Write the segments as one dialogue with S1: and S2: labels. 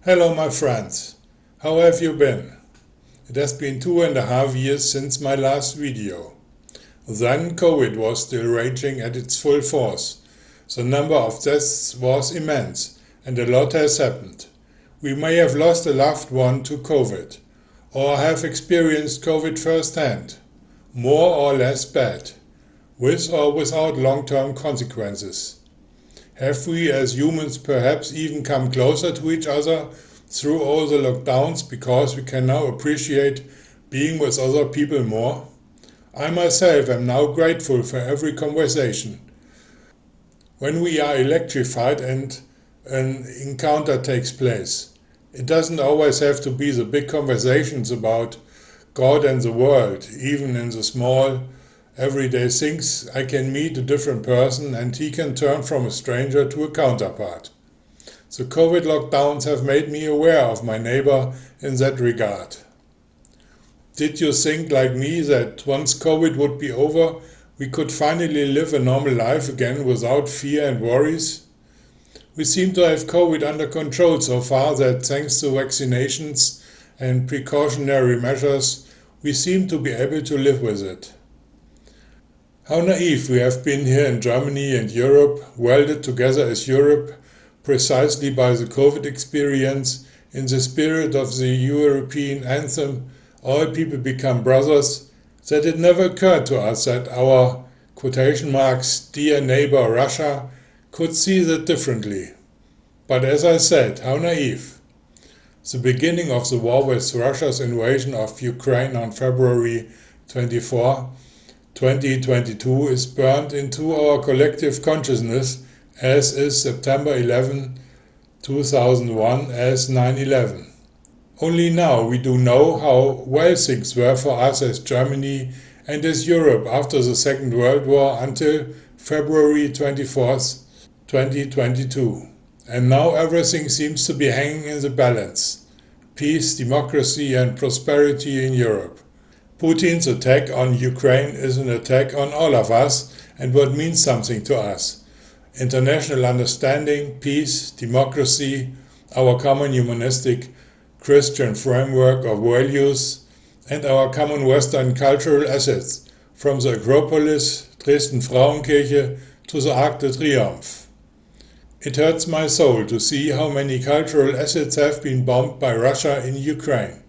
S1: Hello my friends, how have you been? It has been 2.5 years since my last video. Then COVID was still raging at its full force. The number of deaths was immense and a lot has happened. We may have lost a loved one to COVID or have experienced COVID firsthand, more or less bad, with or without long-term consequences. Have we as humans perhaps even come closer to each other through all the lockdowns because we can now appreciate being with other people more? I myself am now grateful for every conversation. When we are electrified and an encounter takes place, it doesn't always have to be the big conversations about God and the world. Even in the small, everyday things, I can meet a different person and he can turn from a stranger to a counterpart. The COVID lockdowns have made me aware of my neighbor in that regard. Did you think like me that once COVID would be over, we could finally live a normal life again without fear and worries? We seem to have COVID under control so far that thanks to vaccinations and precautionary measures, we seem to be able to live with it. How naive we have been here in Germany and Europe, welded together as Europe, precisely by the COVID experience, in the spirit of the European anthem, all people become brothers, that it never occurred to us that our, quotation marks, dear neighbor Russia, could see that differently. But as I said, how naive. The beginning of the war with Russia's invasion of Ukraine on February 24, 2022 is burned into our collective consciousness, as is September 11, 2001 as 9/11. Only now we do know how well things were for us as Germany and as Europe after the Second World War until February 24th, 2022. And now everything seems to be hanging in the balance. Peace, democracy and prosperity in Europe. Putin's attack on Ukraine is an attack on all of us and what means something to us. International understanding, peace, democracy, our common humanistic Christian framework of values, and our common Western cultural assets, from the Acropolis, Dresden Frauenkirche, to the Arc de Triomphe. It hurts my soul to see how many cultural assets have been bombed by Russia in Ukraine.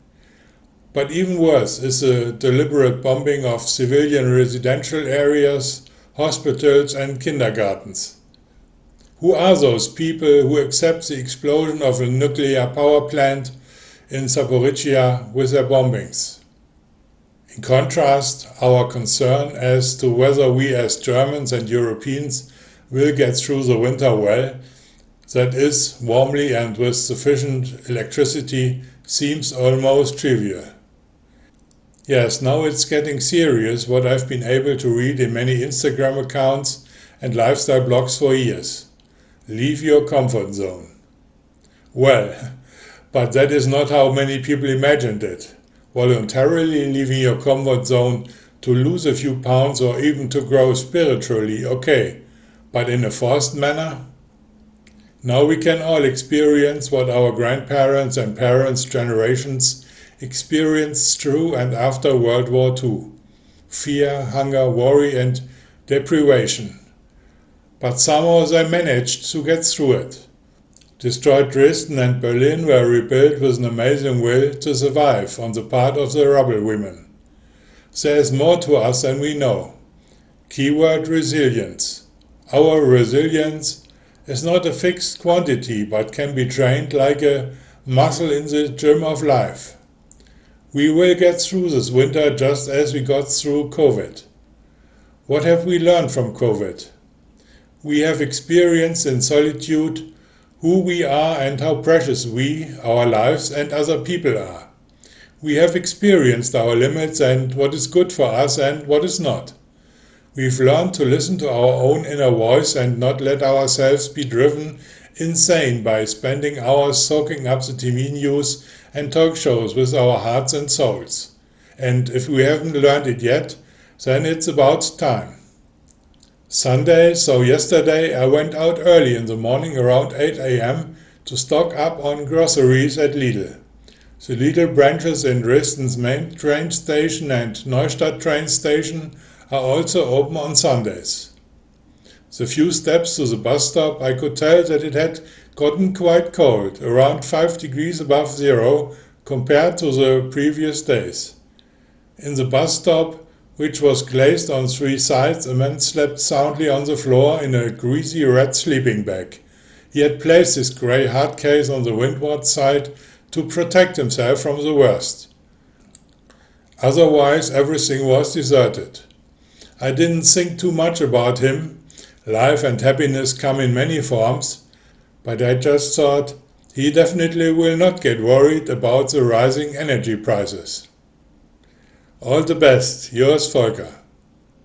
S1: But even worse is the deliberate bombing of civilian residential areas, hospitals and kindergartens. Who are those people who accept the explosion of a nuclear power plant in Zaporizhia with their bombings? In contrast, our concern as to whether we as Germans and Europeans will get through the winter well, that is, warmly and with sufficient electricity, seems almost trivial. Yes, now it's getting serious, what I've been able to read in many Instagram accounts and lifestyle blogs for years. Leave your comfort zone. Well, but that is not how many people imagined it. Voluntarily leaving your comfort zone to lose a few pounds or even to grow spiritually, okay, but in a forced manner? Now we can all experience what our grandparents and parents' generations experienced through and after World War II. Fear, hunger, worry and deprivation. But somehow they managed to get through it. Destroyed Dresden and Berlin were rebuilt with an amazing will to survive on the part of the rebel women. There is more to us than we know. Keyword resilience. Our resilience is not a fixed quantity but can be trained like a muscle in the gym of life. We will get through this winter just as we got through COVID. What have we learned from COVID? We have experienced in solitude who we are and how precious we, our lives and other people are. We have experienced our limits and what is good for us and what is not. We've learned to listen to our own inner voice and not let ourselves be driven insane by spending hours soaking up the TV news and talk shows with our hearts and souls. And if we haven't learned it yet, then it's about time. Sunday, so yesterday, I went out early in the morning around 8 a.m. to stock up on groceries at Lidl. The Lidl branches in Dresden's main train station and Neustadt train station are also open on Sundays. The few steps to the bus stop, I could tell that it had gotten quite cold, around 5 degrees above zero compared to the previous days. In the bus stop, which was glazed on 3 sides, a man slept soundly on the floor in a greasy red sleeping bag. He had placed his grey hard case on the windward side to protect himself from the worst. Otherwise, everything was deserted. I didn't think too much about him. Life and happiness come in many forms, but I just thought he definitely will not get worried about the rising energy prices. All the best, yours Volker.